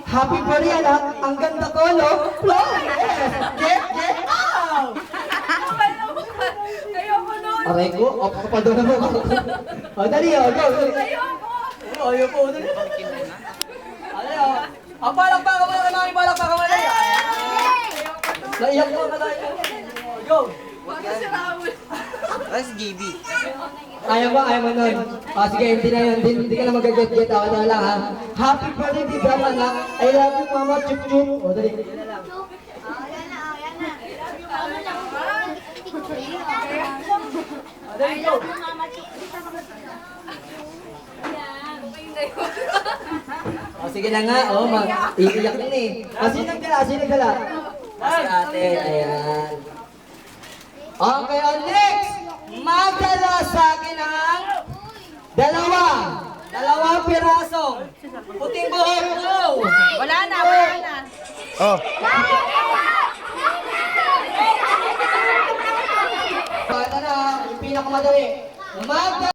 Happy birthday, anak. Ang ganda ko, no? Flawless. Get out! Ayoko nun! Aray ko, kapado na mo. O, dali, o, go. Ayoko! Ayaw po, dali. Dali, o. Ang palakpakan mo na kami, palakpakan mo na. Naiyak mo, kadali. Go. Wag na si Raul. That's JB. Ayaw mo nun. O, sige, hindi na yun. Hindi ka na mag-get-get. Ako na lang, ha? Happy birthday, Tita, anak. I love you, mama. Chup-chup. O, dali. Dali, go. O, sige na nga. O, iiyak yun eh. O, sino nagdala? Sino nagdala? Si ate. Ayan. Okay, o, next. Magdala sa akin ang dalawang pirasong puting buhok ko. Wala na, wala na. Oh. Ito na, yung pinakamadali. Magdala